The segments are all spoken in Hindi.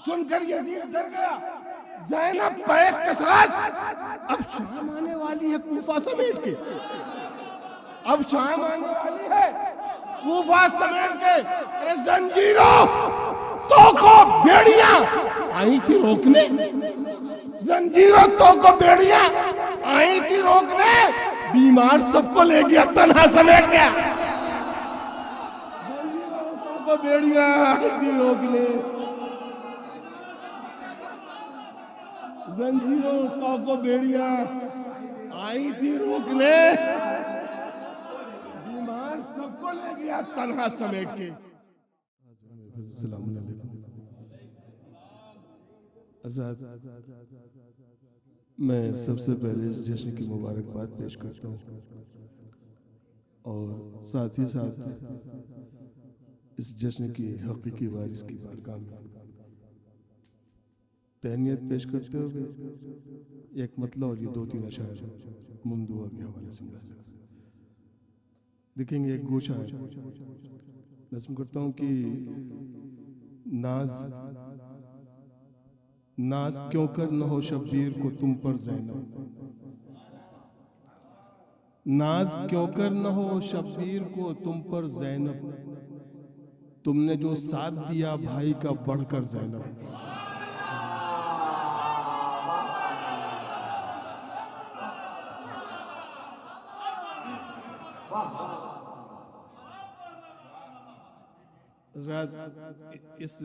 सुनकर यजीद डर गया। ज़ैनब बैक कसास, अब शाम आने वाली है कूफा समेट के, अब शाम आने वाली है कूफा समेट के। अरे जंजीरों, तोको, बेड़ियां आई थी रोकने, जंजीरों, तोको, बेड़ियां आई थी रोकने, बीमार सबको ले गया, तन्हा समेट गया। जंजीरों, तोको, बेड़ियां आई थी रोकने, जंजीरों, तोको, बेड़ियां आई थी रोकने, बीमार सबको ले गया, तन्हा समेट के। मैं सबसे पहले इस जश्न की मुबारकबाद पेश करता हूँ और साथ ही साथ इस जश्न की हकीकी वारिस की बारगाह में तहनीत पेश करते हुए एक मतलब और ये 2-3 अशार ममदूआ के हवाले से मुलाज़ा देखेंगे। एक गोशा नज़्म करता हूँ कि नाज क्यों कर न हो शब्बीर को तुम पर ज़ैनब, नाज क्यों कर न हो शब्बीर को तुम पर ज़ैनब, तुमने जो साथ दिया भाई का बढ़कर ज़ैनब। इस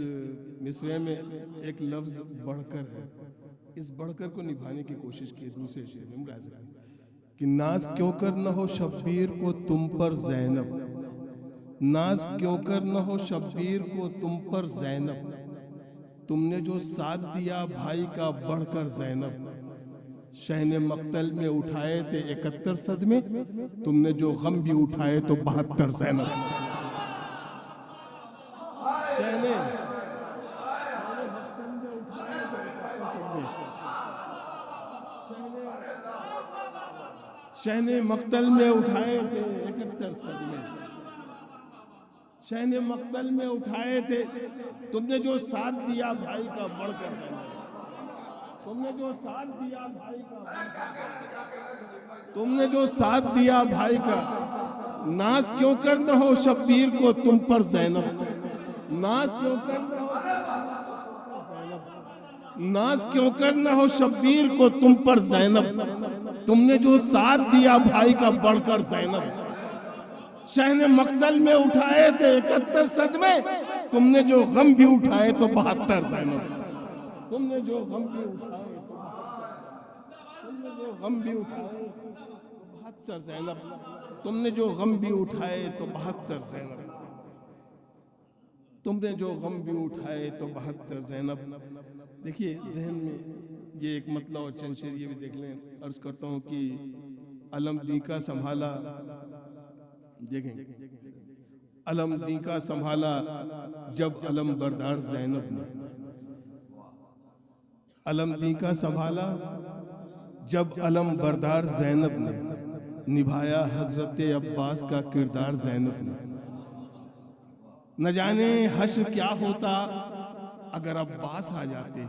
मिसरे में एक लफ्ज बढ़कर है, इस बढ़कर को निभाने की कोशिश की दूसरे शेर में कि नाज क्यों कर न हो शब्बीर को तुम पर ज़ैनब, नाज क्यों कर न हो शब्बीर को तुम पर ज़ैनब, तुमने जो साथ दिया भाई का बढ़कर ज़ैनब। शहने मक्तल में उठाए थे 71 सदमे, तुमने जो गम भी उठाए तो 72 ज़ैनब। शहने मक्तल में उठाए थे 71 सदमे, शहने मक्तल में उठाए थे, तुमने जो साथ दिया भाई का बढ़कर ज़ैनब, तुमने जो साथ दिया भाई का, तुमने जो साथ दिया भाई का। नाज क्यों कर न हो शब्बीर को तुम पर ज़ैनब, नाज क्यों कर न हो, नाज क्यों कर न हो शब्बीर को तुम पर ज़ैनब, तुमने जो साथ दिया भाई का बढ़कर ज़ैनब। शहने मक्तल में उठाए थे 71 सदमे, तुमने जो गम भी उठाए तो 72 ज़ैनब। तुमने जो गम भी उठाए तो, तुमने जो गम भी उठाए तो 72 ज़ैनब, तुमने जो गम भी उठाए तो 72 ज़ैनब, तुमने जो गम भी उठाए तो 72 ज़ैनब। देखिए जहन में ये एक मतलब और चंद शेर ये भी देख लें। अर्ज करता हूँ कि अलम दी का संभाला, देखें अलम दी का संभाला जब अलम बरदार ज़ैनब ने, अलम दी का संभाला जब अलम बरदार ज़ैनब ने, निभाया हजरत अब्बास का किरदार ज़ैनब ने। न जाने हश्र क्या होता अगर अब्बास आ जाते,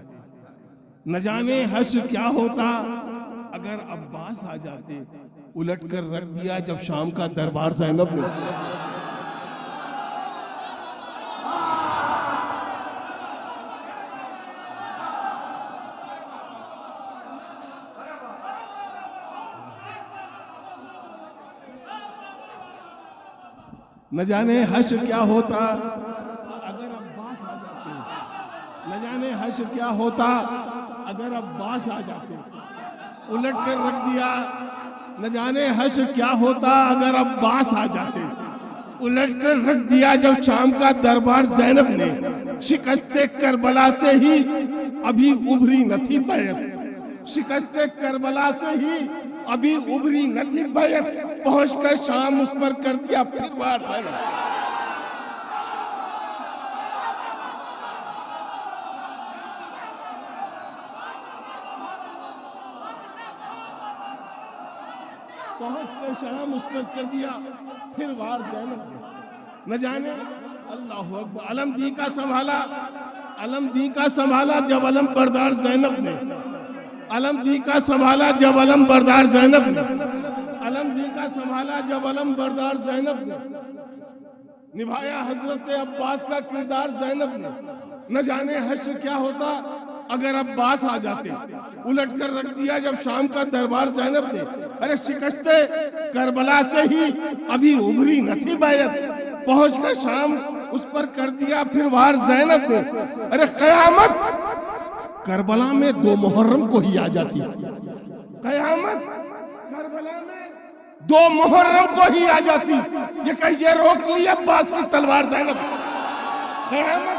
न जाने हश्र क्या होता अगर अब्बास आ जाते, उलट कर रख दिया जब शाम का दरबार ज़ैनब ने। न जाने हश्र क्या होता अगर अब्बास आ जाते, न जाने हश्र क्या होता अगर अब्बास आ जाते, उलट कर रख दिया। न जाने हश्र क्या होता अगर अब्बास आ जाते, उलट कर रख दिया जब शाम का दरबार ज़ैनब ने। शिकस्ते करबला से ही अभी उभरी न थी बैत, शिकस्ते करबला से ही अभी उभरी न थी बैत, पहुंचकर शाम उस पर कर दिया फिर वार ज़ैनब। पहुंचकर शाम उस पर कर दिया फिर वार ज़ैनब ने। न जाने अल्लाह अकबर अलम दी का संभाला, अलमदी का संभाला जब अलम बरदार ज़ैनब ने, अलमदी का संभाला जब अलम बरदार ज़ैनब ने, अलमदी का संभाला जब अलम बरदार ज़ैनब ने, निभाया हजरत अब्बास का किरदार ज़ैनब ने। न जाने हश्र क्या होता अगर अब्बास आ जाते, उलट कर रख दिया जब शाम का दरबार ज़ैनब ने। अरे शिकस्ते करबला से ही अभी उभरी न थी बैयत, पहुंच कर शाम उस पर कर दिया फिर वार ज़ैनब ने। अरे कयामत करबला में 2 मुहर्रम को ही आ जाती, कयामत करबला में 2 मुहर्रम को ही आ जाती। ये कहिए रोक ली अब्बास की तलवार ज़ैनब, कयामत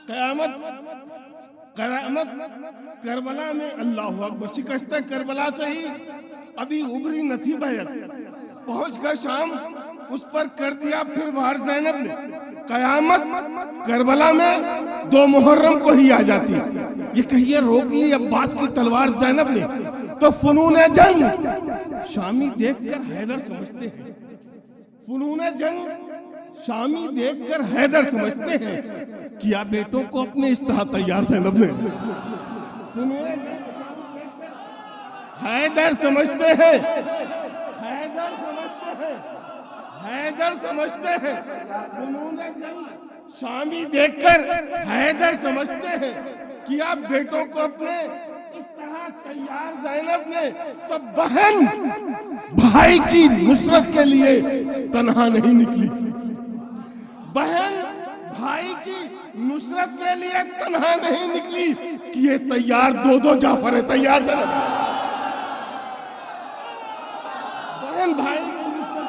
कयामत कयामत करबला में, अल्लाह अकबर, शिकस्त करबला से ही अभी उभरी न थी बैयत, पहुंच कर शाम उस पर कर दिया फिर वार ज़ैनब ने। कयामत करबला में 2 मुहर्रम को ही आ जाती। ये कहिए रोक ली अब्बास की तलवार ज़ैनब ने। तो फुनून जंग शामी देखकर हैदर समझते हैं, फुनून जंग शामी देखकर हैदर समझते हैं, किया बेटों को अपने इस तरह तैयार ज़ैनब ने। हैदर समझते हैं, हैदर समझते हैं, हैदर समझते हैं, फुनून जंग शामी देखकर हैदर समझते हैं, किया बेटों को अपने इस तरह तैयार ज़ैनब ने। तो बहन भाई की नुसरत के लिए तन्हा नहीं निकली, बहन भाई की नुसरत के लिए तन्हा नहीं निकली कि ये तैयार 2-2 जाफर है तैयार ज़ैनब। बहन भाई की नुसरत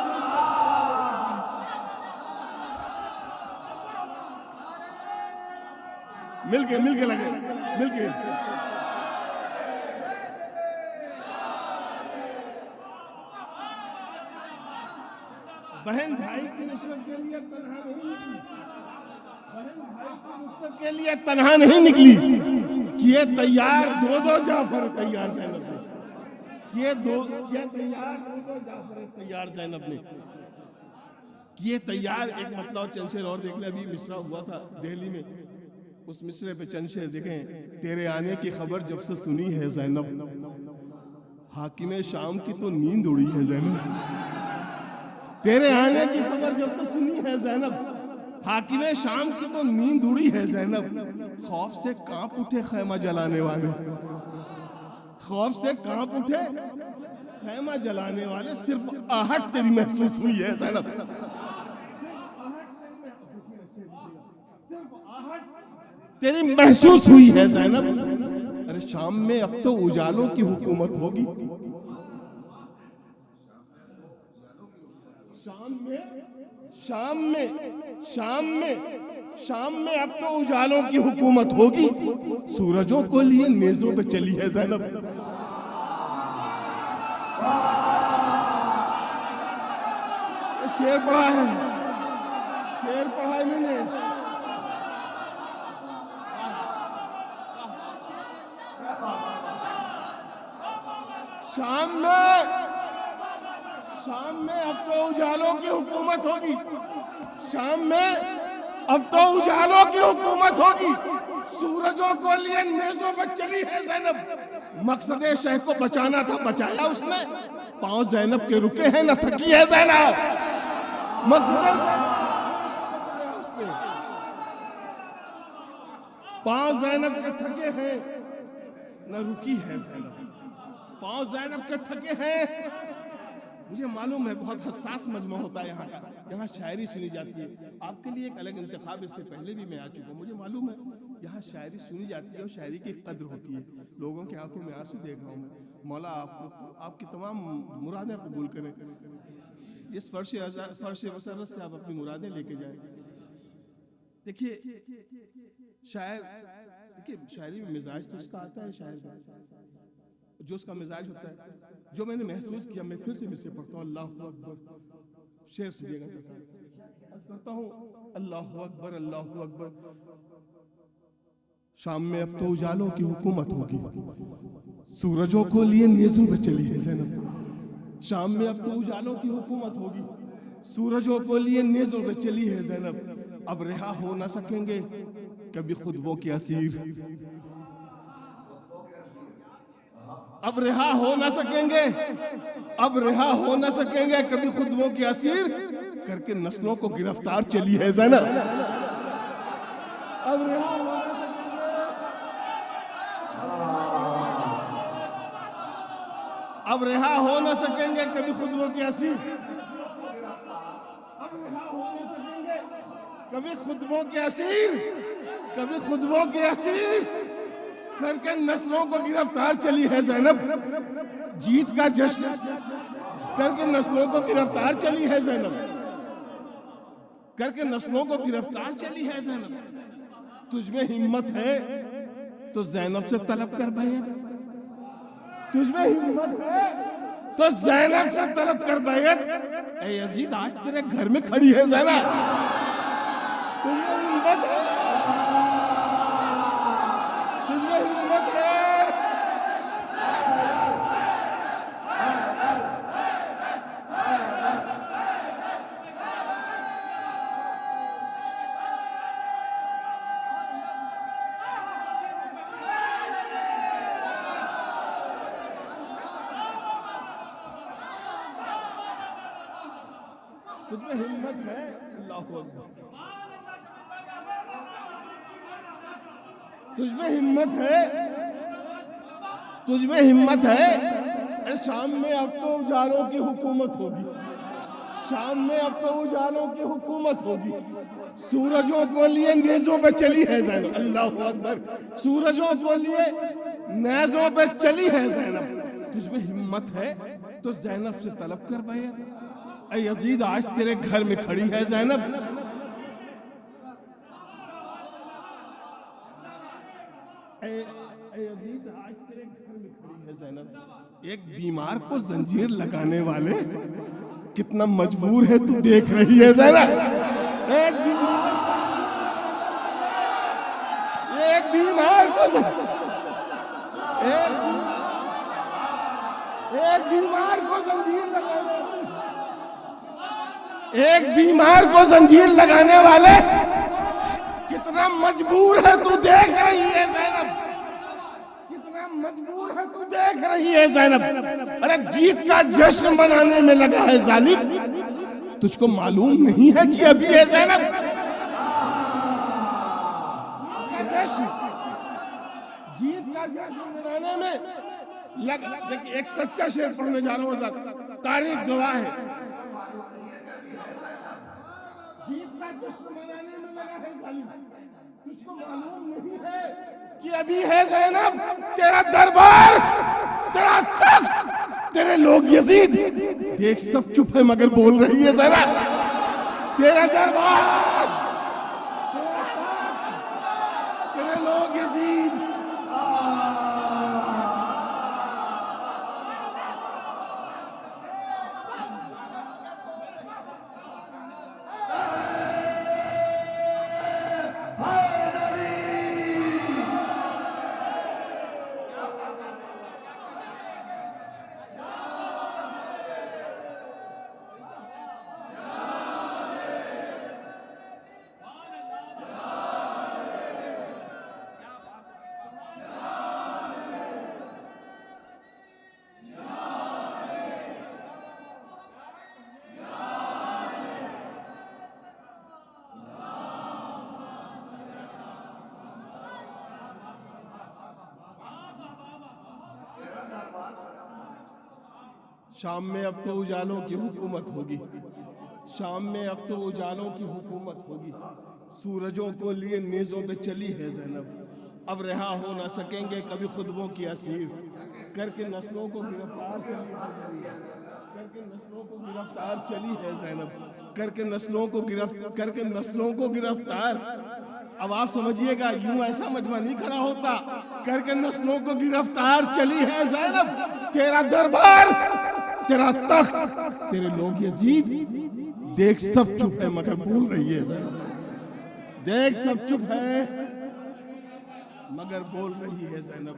मिलके लगे, मिलके बहन भाई की नुसरत के लिए तन्हा नहीं निकली, बहन भाई की नुसरत के लिए तन्हा नहीं निकली कि ये तैयार 2-2 जाफर तैयार ज़ैनब ने, ये तैयार 2-2 जाफर तैयार ज़ैनब ने, ये तैयार। एक मतलब चंद शेर और देख ले, अभी मिसरा हुआ था दिल्ली में, उस मिसरे पे चंद शेर देखें। तेरे आने की खबर जब से सुनी है ज़ैनब, हाकिम शाम की तो नींद उड़ी है ज़ैनब। तेरे आने की खबर जब से सुनी है ज़ैनब, हाकिम शाम की तो नींद उड़ी है ज़ैनब। खौफ से कांप उठे खैमा जलाने वाले, खौफ से कांप उठे खैमा जलाने वाले, सिर्फ आहट तेरी महसूस हुई है ज़ैनब, सिर्फ आहट तेरी महसूस हुई है ज़ैनब। अरे शाम में अब तो उजालों की हुकूमत होगी, शाम में अब तो उजालों की हुकूमत होगी। सूरजों को लिए नेज़ों पे चली है ज़ैनब। शेर पढ़ा है, शेर पढ़ा है मैंने। शाम में अब तो उजालों की हुकूमत होगी, शाम में अब तो उजालों की हुकूमत होगी। सूरजों को लिए नेज़ों पर चली है ज़ैनब। मकसद शह को बचाना था, बचाया उसने। पांव ज़ैनब के रुके हैं, न थकी है ज़ैनब। मकसद पांव ज़ैनब के थके हैं, न रुकी है ज़ैनब। पांव ज़ैनब के थके हैं। मुझे मालूम है बहुत हसास मजमा होता है यहाँ का, यहाँ शायरी सुनी जाती है। आपके लिए एक अलग इंतखाब इससे पहले भी मैं आ चुका हूँ, मुझे मालूम है यहाँ शायरी सुनी जाती है और शायरी की कद्र होती है। लोगों की आंखों में आंसू देख रहा हूँ मैं। मौला आपकी तमाम मुरादें कबूल करें। इस फर्श मसरत से आप अपनी मुरादें लेके जाएं। देखिए शायर, देखिए शायरी में मिजाज तो उसका आता है, शायर का जो उसका मिजाज होता है, जो मैंने महसूस किया, मैं फिर से इसे पढ़ता हूँ। अल्लाहु अकबर, शेर सुनिएगा सरकार, करता हूँ। अल्लाहु अकबर, अल्लाहु अकबर। शाम में अब तो उजालों की हुकूमत होगी, सूरजों को लिए नेज़ों पे चली है ज़ैनब। शाम में अब तो उजालों की हुकूमत होगी, सूरजों को लिए नेज़ों पे चली है ज़ैनब। अब रिहा हो ना सकेंगे कभी खुतबों के असीर, अब रिहा हो ना सकेंगे, अब रिहा हो ना सकेंगे कभी खुतबों के असीर, करके नस्लों को गिरफ्तार चली है ज़ैनब। अब रिहा हो ना सकेंगे, अब रिहा हो ना सकेंगे कभी खुतबों के असीर, अब रिहा हो ना सकेंगे कभी खुतबों के असीर, कभी खुतबों के असीर, करके नस्लों को गिरफ्तार चली है ज़ैनब। जीत का जश्न करके नस्लों को गिरफ्तार चली है ज़ैनब, करके नस्लों को गिरफ्तार चली है ज़ैनब। तुझमें हिम्मत है तो ज़ैनब से तलब कर बैत, तुझमें हिम्मत है तो ज़ैनब से तलब कर बैत। ए यजीद आज तेरे घर में खड़ी है ज़ैनब, तुझमें हिम्मत है, तुझमें हिम्मत है। तुझमें हिम्मत है, अल्लाहु अकबर, तुझमें हिम्मत है, तुझमें हिम्मत है। अरे शाम में अब तो उजालों की हुकूमत होगी, शाम में अब तो उजालों की हुकूमत होगी, सूरजों को लिए नेज़ों पे चली है ज़ैनब। अल्लाहु अकबर, सूरजों को लिए नेज़ों पे चली है ज़ैनब। तुझमें हिम्मत है तो ज़ैनब से तलब कर बैत। ऐ यजीद आज तेरे घर में खड़ी है ज़ैनब, यजीद आज तेरे घर में खड़ी है ज़ैनब। एक बीमार को जंजीर लगाने वाले कितना मजबूर है तू देख रही है ज़ैनब। एक बीमार को एक बीमार को जंजीर लगाने, एक बीमार को जंजीर लगाने वाले कितना मजबूर है तू देख रही है ज़ैनब, कितना मजबूर है तू देख रही है ज़ैनब। अरे जीत का जश्न मनाने में लगा है जालिम, तुझको मालूम नहीं है कि अभी है ज़ैनब। जीत का जश्न मनाने में लगा। देखिए एक सच्चा शेर पढ़ने जा रहा हूँ, तारीख गवाह है। जीत का जश्न मनाने में लगा है जालिम, तुझको मालूम नहीं है कि अभी है ज़ैनब तेरा दरबार, तेरा तख्त, तेरे लोग यजीद। देख सब चुप है मगर बोल रही है ज़ैनब, तेरा दरबार, तेरा तख्त, तेरे लोग यजीद। शाम में अब तो उजालों की हुकूमत होगी, शाम में अब तो उजालों की हुकूमत होगी, सूरजों को लिए नेज़ों पे चली है ज़ैनब। अब रिहा हो ना सकेंगे कभी खुतबों की असीर, करके नस्लों को गिरफ्तार चली है, करके नस्लों को गिरफ्तार चली है ज़ैनब, करके नस्लों को गिरफ्तार। अब आप समझिएगा, यूं ऐसा मजमा नहीं खड़ा होता, करके नस्लों को गिरफ्तार चली है ज़ैनब। तेरा दरबार, तेरा तख्त, तेरे लोग यजीद, देख सब चुप है मगर बोल रही है ज़ैनब। देख सब चुप है मगर बोल रही है ज़ैनब।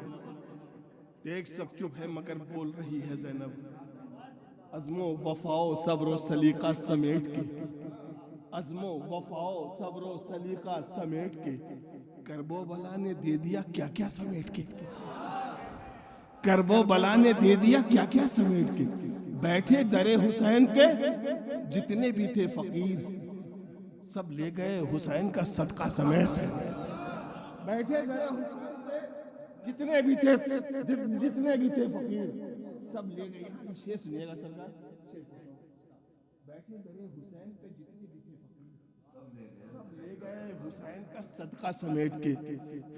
देख सब चुप है मगर बोल रही है ज़ैनब। अज़्मो वफ़ाओ सब्र सलीका समेट के, अज़्मो वफ़ाओ सब्र सलीका समेट के, करबो बला ने दे दिया क्या क्या समेट के, करबो बला ने दे दिया क्या क्या समेट के। बैठे दरे हुसैन पे जितने भी थे फकीर, सब ले गए हुसैन का सदका समेट से। बैठे दरे हुसैन पे जितने भी थे फकीर, सब ले गए। यहाँ से शेर सुनिएगा सरकार। बैठे दरे हुसैन पे जितने भी थे फकीर, सब ले गए हुसैन का सदका समेट के।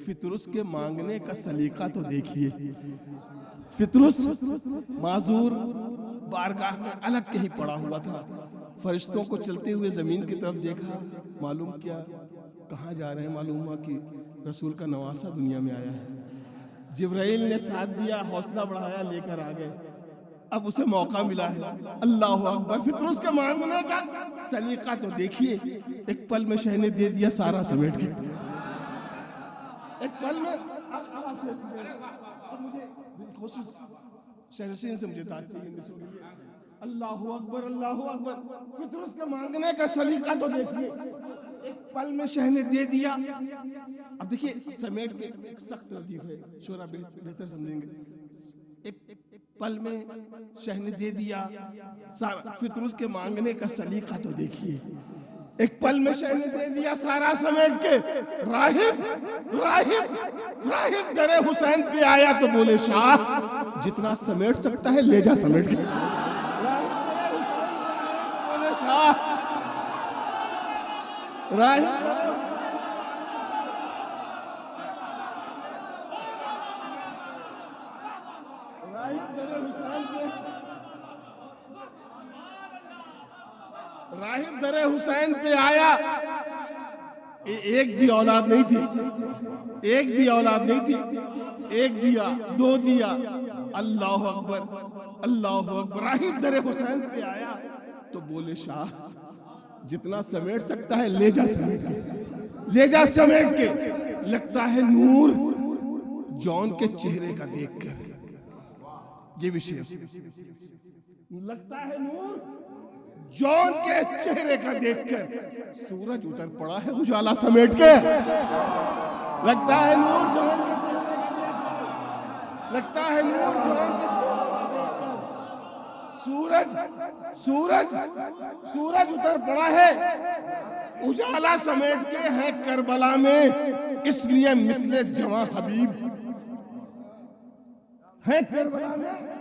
फितरुस के मांगने का सलीका तो देखिए। फितरुस माजूर बारगाह में अलग कहीं पड़ा हुआ था। फरिश्तों को चलते हुए जमीन की तरफ देखा, मालूम किया कहाँ जा रहे हैं, मालूम हुआ कि रसूल का नवासा दुनिया में आया है। जिब्राइल ने साथ दिया, हौसला बढ़ाया, लेकर आ गए। अब उसे मौका मिला है। अल्लाह अकबर। फितरुस के मांगने का सलीका तो देखिए। एक पल में शह ने दे दिया सारा समेट के। एक पल में अब मुझे दिलखुश शहरसीन से मुझे ताज चाहिए। अल्लाह अकबर, अल्लाह अकबर। फितरुस के मांगने का सलीका तो देखिए। एक पल में शह ने दे दिया। अब देखिए समेट के एक सख्त लतीफ है, शोरा बेहतर समझेंगे। एक पल में शह ने दे दिया सारा। फितरुस के मांगने का सलीका तो देखिए। एक पल में शह ने दे दिया सारा समेट के। राहिब दरे हुसैन पे आया तो बोले शाह जितना समेट सकता है ले जा समेट के। बोले शाह राहिब दरे हुसैन पे, राहिब दरे हुसैन पे आया। एक भी औलाद नहीं थी, एक भी औलाद नहीं थी। एक दिया, दो दिया। अल्लाह अकबर, अल्लाह अकबर। राहिब दरे हुसैन पे आया तो बोले शाह जितना समेट सकता है ले जा समेट के, ले जा समेट के। लगता है नूर जॉन के चेहरे का देखकर, ये भी शेर। लगता है नूर जॉन के चेहरे का देखकर, सूरज उतर पड़ा है उजाला समेट के। लगता है नूर जॉन के चेहरे का देखकर, लगता है नूर जॉन के चेहरे का देखकर, सूरज उतर पड़ा है उजाला समेट के। है करबला में इसलिए मिसले जवां हबीब, है करबला में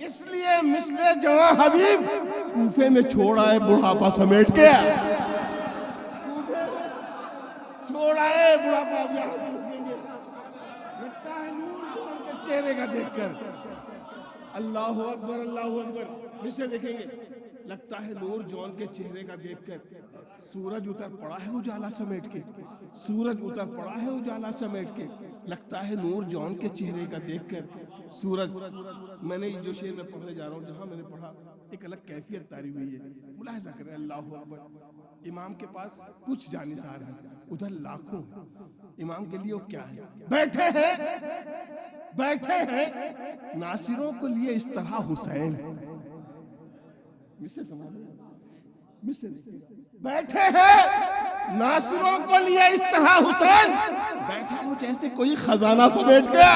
इसलिए मिसले जवां हबीब। कूफे में छोड़ा है बुढ़ापा समेट के, छोड़ा है बुढ़ापा। लगता है नूर जॉन के चेहरे का देखकर। अल्लाह अकबर, अल्लाह अकबर। मिसे देखेंगे। लगता है नूर जॉन के चेहरे का देखकर, सूरज उतर पड़ा है उजाला समेट के, सूरज उतर पड़ा है उजाला समेट के। लगता है नूर जॉन के चेहरे का देखकर, सूरज। मैंने जो शेर में पढ़ने जा रहा हूँ, जहाँ मैंने पढ़ा एक अलग कैफियत तारी हुई है। मुलाहिजा करें। अल्लाह अकबर। इमाम के पास कुछ जानिसार हैं, उधर लाखों हैं। इमाम के लिए वो क्या है? बैठे हैं नासिरों को लिए इस तरह हुसैन। मिससे मिससे बैठे हैं नासिरों को लिए इस तरह हुसैन। बैठा हो जैसे कोई खजाना समेट गया।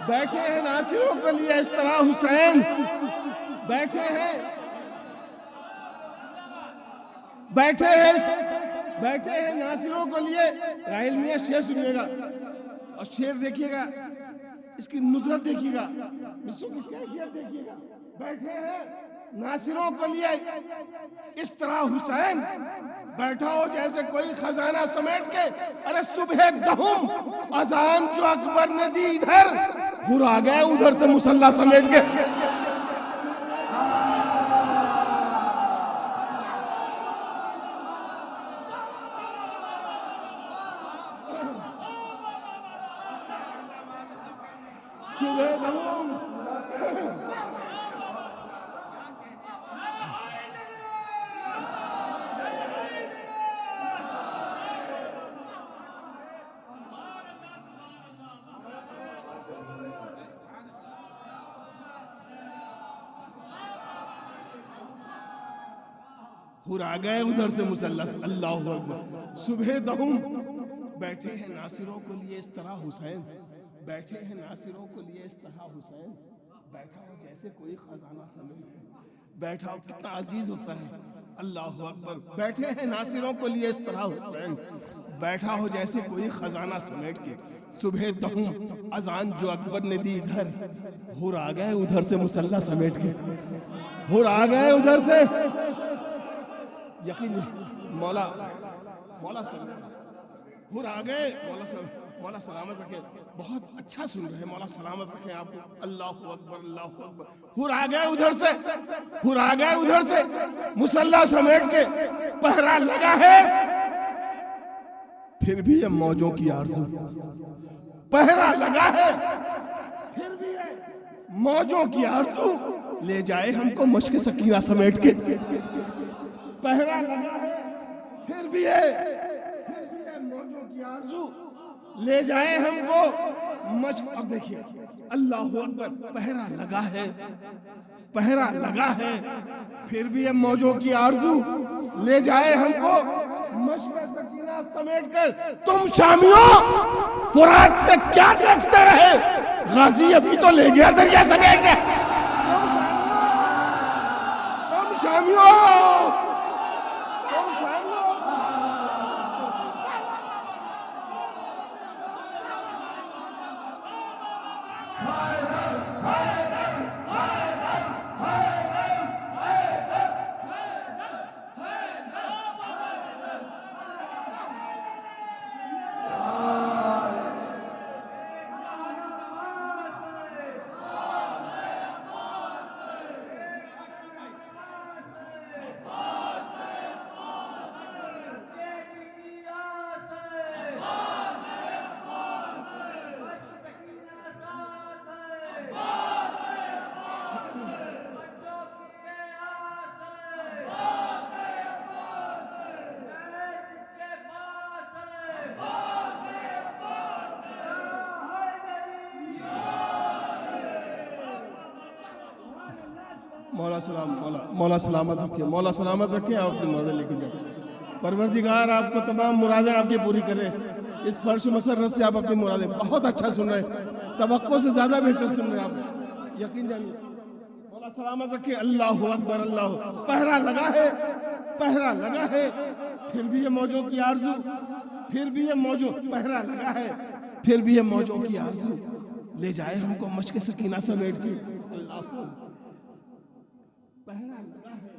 बैठे हैं नासिरों को लिए इस तरह हुसैन। बैठे हैं नासिरों को लिए। राहिल मियां शेर सुनिएगा और शेर देखिएगा, इसकी नुजरत देखिएगा, मिसों की कैफियत देखिएगा। बैठे हैं नासिरों के लिए इस तरह हुसैन बैठा हो जैसे कोई खजाना समेट के। अरे सुबह दहुम अजान जो अकबर ने दी इधर, हुरा गए उधर से मुसल्ला समेट के। सुबह दहुम हुरा गए उधर से मुसल्ला। अल्लाहु अकबर। सुबह दहुम बैठे हैं नासिरों को लिए इस तरह हुसैन, बैठे हैं नासिरों को लिए इस तरह हुसैन, बैठा हो जैसे कोई खजाना समेट, बैठा हो कितना अजीज होता है। अल्लाहु अकबर। बैठे हैं नासिरों को लिए इस तरह हुसैन, बैठा हो जैसे कोई खजाना समेट के। सुबह दहुम अजान जो अकबर ने दी इधर, हुरा गए उधर से मुसल्ला समेट के। हुरा गए उधर से, यकीन मौला मौला हुर आ गए। मौला सलामत रखे। बहुत अच्छा सुन रहे हैं, मौला सलामत रखे आपको। अल्लाहु अकबर अल्लाहु अकबर। हुर आ गए उधर से, हुर आ गए उधर से मुसल्ला समेट के। पहरा लगा है फिर भी ये मौजों की आरज़ू, पहरा लगा है फिर भी ये मौजों की आरज़ू, ले जाए हमको मश्क सकीना समेट के। पहरा लगा है फिर भी है मौजों की आरज़ू, ले जाए हमको मश्क। अब देखिए अल्लाहु अकबर। पहरा लगा है, पहरा लगा है फिर भी है मौजों की आरज़ू, ले जाए हमको मश्क सकीना समेट कर। तुम शामियों फुरात पे क्या देखते रहे, गाजी अभी तो ले गया दरिया समेट के। तुम शामियों मौला सलामत रखे, मौला सलामत रखे। आप अपनी मुरादें लेके जाए। परवरदिगार आपको तमाम मुरादें आपकी पूरी करे। इस फर्श मसरत से आप अपनी मुरादें बहुत अच्छा सुन रहे हैं, तवक्को से ज्यादा बेहतर सुन रहे हैं आप, यकीन जानिए। मौला सलामत रखे। अल्लाहु अकबर अल्लाहु। पहरा लगा है, पहरा लगा है फिर भी ये मौजों की आरज़ू, फिर भी ये मौजों। पहरा लगा है फिर भी ये मौजों की आरज़ू, ले जाए हमको मश्क सकीना समेट के। अल्लाह। पहरा लगा है,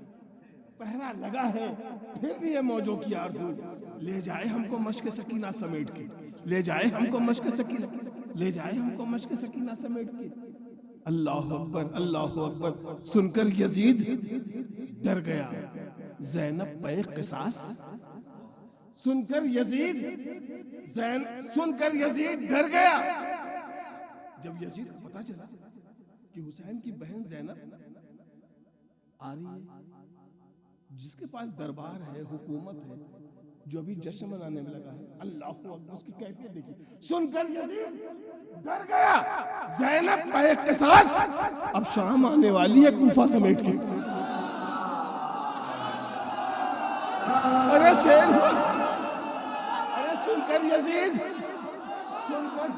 पहरा लगा है फिर भी ये मौजों की आरज़ू, ले जाए हमको मश्क सकीना समेट के। ले जाए हमको मश्क सकीना, ले जाए हमको मश्क सकीना समेट के। अल्लाहु अकबर अल्लाहु अकबर। सुनकर यजीद डर गया, ज़ैनब पे क़िसास। सुनकर यजीद डर गया। जब यजीद को पता चला कि हुसैन की बहन ज़ैनब आ रही है, जिसके पास दरबार है, हुकूमत है, जो अभी जश्न मनाने में लगा है। अल्लाह अकबर। उसकी कैफियत देखिए। सुनकर यजीद डर गया, ज़ैनब पे क़िसास। अब शाम आने वाली है कूफा समेट के। अरे शेर, अरे सुनकर यजीद, सुनकर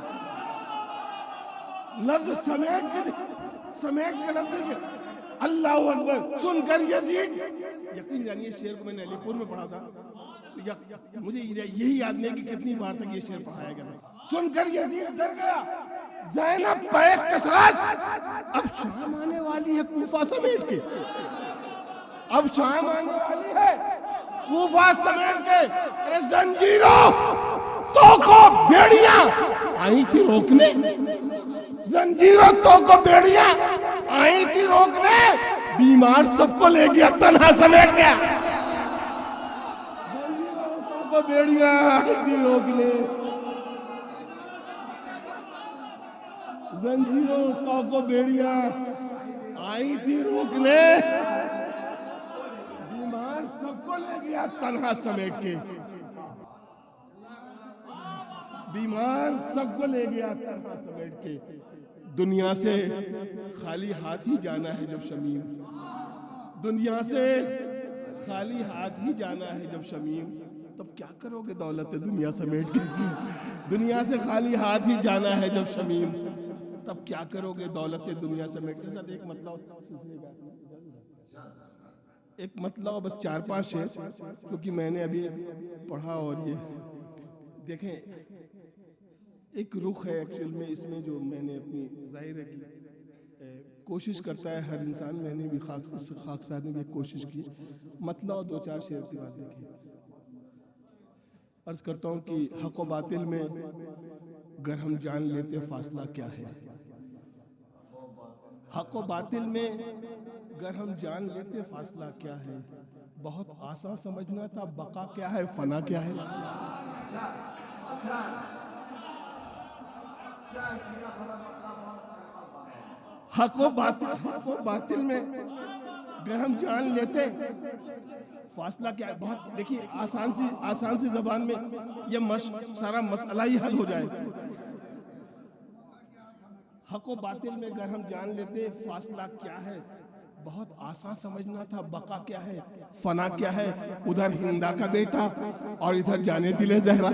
लफ्ज समेट के लफ्ज देखिए। अल्लाहु अकबर। सुनकर यजीद, यकीन जानिए शेर को मैंने अलीपुर में पढ़ा था, तो मुझे यही याद नहीं कि कितनी बार तक ये शेर पढ़ाया गया था। सुनकर यजीद डर गया, ज़ैनब पे क़िसास। अब शाम आने वाली है कूफा समेट के। अब शाम आने वाली है, कूफा समेट के। अरे जंजीरों, तोको, बेड़ियां आई थी रोकने, जंजीरों, तोको, बेड़ियां आई थी रोकने, बीमार सबको ले गया, तन्हा समेट गया। तोको, बेड़ियां आई थी रोकने, जंजीरों, तोको, बेड़ियां आई थी रोकने, बीमार सबको ले गया, तन्हा समेट के। बीमार सबको ले गया, तन्हा समेट के। दुनिया से खाली हाथ ही जाना है जब शमीम, दुनिया से खाली हाथ ही जाना है जब शमीम, तब क्या करोगे दौलत दुनिया समेट के। दुनिया से खाली हाथ ही जाना है जब शमीम, तब क्या करोगे दौलत दुनिया समेट के। साथ एक मतलब बस 4-5 शेर, क्योंकि मैंने अभी पढ़ा और ये देखें एक रुख है एक्चुअल में इसमें, जो मैंने अपनी जाहिर है कि कोशिश करता है हर इंसान, मैंने भी खाकसार ने भी कोशिश की। मतलब और 2-4 शेर की बात देखिए। अर्ज करता हूँ कि हक व बातिल में अगर हम जान लेते फासला क्या है, हक व बातिल में अगर हम जान लेते फासला क्या है, बहुत आसान समझना था बका क्या है, फना क्या है। हक व बातिल में अगर हम जान लेते फासला क्या है, बहुत देखिए आसान सी जबान में ये सारा मसला ही हल हो जाए। हक व बातिल में अगर हम जान लेते फासला क्या है, बहुत आसान समझना था बका क्या है, फना क्या है। उधर हिंदा का बेटा और इधर जाने दिले जहरा।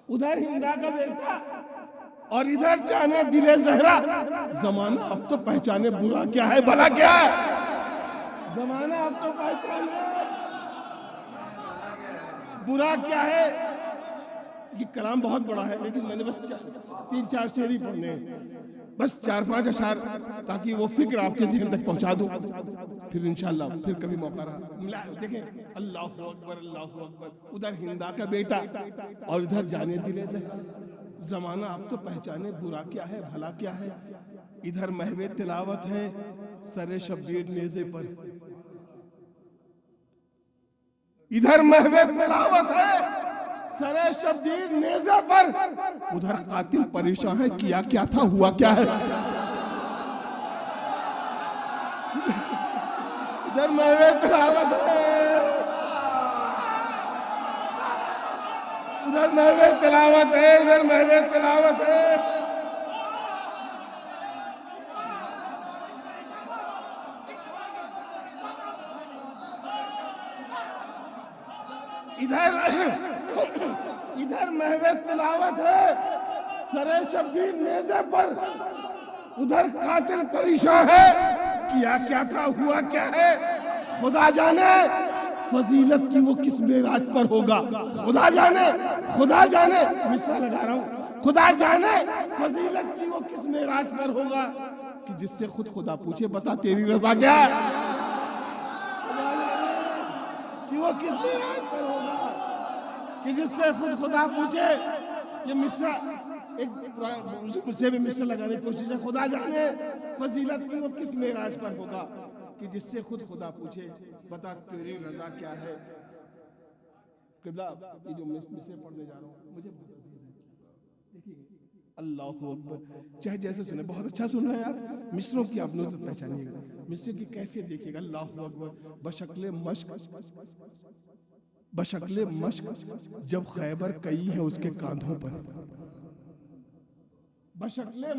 उधर हिंदा का बेटा और इधर जाने दिले जहरा। जमाना अब तो पहचाने बुरा क्या है भला क्या है, जमाना अब तो पहचाने बुरा क्या है। ये कलाम बहुत बड़ा है, लेकिन मैंने बस 3-4 शेर ही पढ़ने हैं, बस 4-5 अशार, ताकि वो फिक्र आपके ज़हन तक पहुंचा दूं। फिर इंशाल्लाह फिर कभी मौका रहा मिला। देखें, अल्लाहु अकबर, अल्लाहु अकबर। उधर हिंदा का बेटा और इधर जाने दिले से। जमाना अब तो पहचाने बुरा क्या है भला क्या है। इधर महवे तिलावत है सरे शब्बीर नेज़े पर, इधर महवे तिलावत है सरे शब्बीर नेज़े पर। उधर कातिल परेशान है किया क्या था हुआ क्या है। इधर महवे तिलावत है, उधर महवे तिलावत है, इधर महवे तिलावत है। इधर महवे तिलावत है सरे शब्बीर नेज़े पर, उधर कातिल परेशान है किया क्या था हुआ क्या है। खुदा जाने फजीलत की वो किस मेराज पर होगा, खुदा जाने मिसरा लगा रहा हूँ। खुदा जाने फजीलत की वो किस मेराज पर होगा, कि जिससे खुद खुदा पूछे बता तेरी रजा क्या है, कि वो किस मेराज पर होगा, कि जिससे खुद खुदा पूछे। ये मिसरा एक मुझसे भी मिसरा लगाने की कोशिश है। खुदा जाने फजीलत की वो किस मेराज पर होगा, कि जिससे खुद खुदा पूछे बता तेरी रजा क्या है। किबला, ये जो मिसरे पढ़ने जा रहा हूँ मुझे बहुत अजीज है। देखिए, अल्लाहु अकबर, चाहे जैसे सुने, बहुत अच्छा सुन रहे हैं आप। मिसरों की आप नुज़रत पहचानिएगा, मिसरों की कैफियत देखिएगा। अल्लाहु अकबर। बशक्ले मश्क जब खैबर कई है उसके कांधों पर, बशक्ले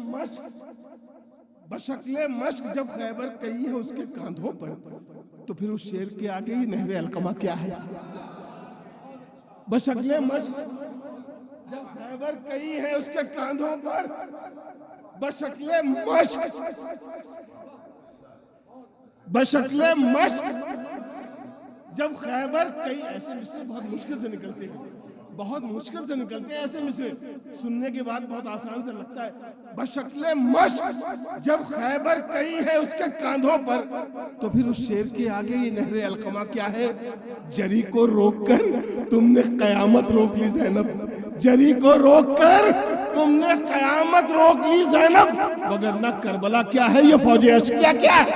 मश्क जब खैबर कई है उसके कांधों पर, तो फिर उस शेर के आगे ही नहरे अलकमा क्या है। बशक्ले मश्क जब खैबर कई है उसके कांधों पर, बशक्ले मश्क जब खैबर कई। ऐसे मिसरे बहुत मुश्किल से निकलते हैं, बहुत मुश्किल से निकलते हैं ऐसे मिसरे, सुनने के बाद बहुत आसान से लगता है। बशक्ले मश्क जब खैबर कही है उसके कांधों पर, तो फिर उस शेर के आगे ये नहरे अलकमा क्या है? जरी को रोककर तुमने कयामत रोक ली ज़ैनब, जरी को रोककर तुमने कयामत रोक ली ज़ैनब, वगरना करबला क्या है ये फौजे अश्किया क्या है?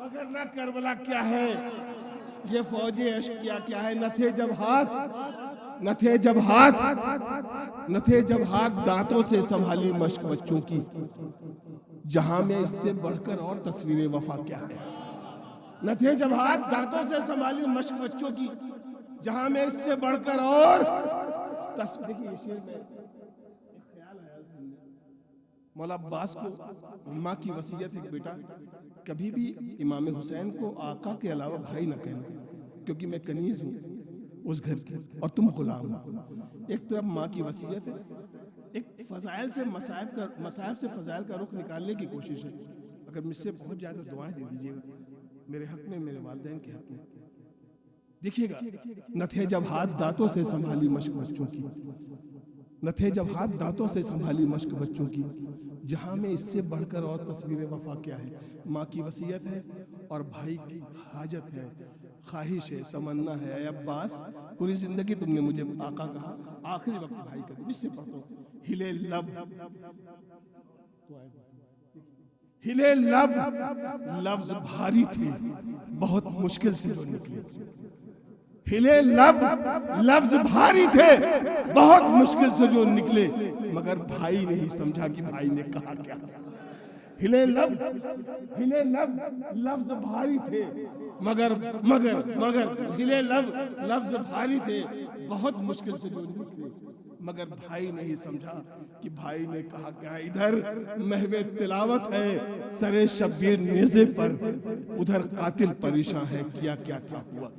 वगरना करबला क्या है ये फौजे अश्किया क्या है? न थे जब हाथ, न थे जब हाथ, न थे जब हाथ दांतों से संभाली मश्क बच्चों की, जहां में इससे बढ़कर और तस्वीरें वफा क्या है? न थे जब हाथ दांतों से संभाली मश्क बच्चों की, जहां में इससे बढ़कर और तस्वीर। देखिए ये शेर में एक ख्याल आया मौला अब्बास को, माँ की वसीयत है बेटा कभी भी इमाम हुसैन को आका के अलावा भाई न कहना, क्योंकि मैं कनीज हूँ उस घर की और तुम गुलाम हो। एक तरफ माँ की वसीयत है, एक फजाइल से मसाइब से फजाइल का रुख निकालने की कोशिश है। अगर मुझसे पहुंच जाए तो दुआएं दे दीजिएगा मेरे हक में, मेरे वालिदैन के हक में। देखिएगा, न थे जब हाथ दांतों से संभाली मश्क बच्चों की, न थे जब हाथ दांतों से संभाली मश्क बच्चों की, जहां में इससे बढ़कर और तस्वीरें वफा क्या है? माँ की वसीयत है और भाई की हाजत है, ख्वाहिश है, तमन्ना है। ऐ अब्बास, पूरी जिंदगी तुमने मुझे आका कहा, आखिरी वक्त भाई का। जिससे पढ़ता हूँ, हिले लब, हिले लब, लफ्ज भारी थे बहुत मुश्किल से जो निकले। हिले लब, लफ्ज भारी थे बहुत मुश्किल से जो निकले, मगर भाई नहीं समझा कि भाई ने कहा क्या। हिले लब, लफ्ज भारी थे मगर मगर मगर हिले लब, लफ्ज भारी थे बहुत मुश्किल से जो निकले, मगर भाई नहीं समझा कि भाई ने कहा क्या। इधर महवे तिलावत है सरे शब्बीर नेज़े पर, उधर कातिल परेशान है किया क्या था हुआ।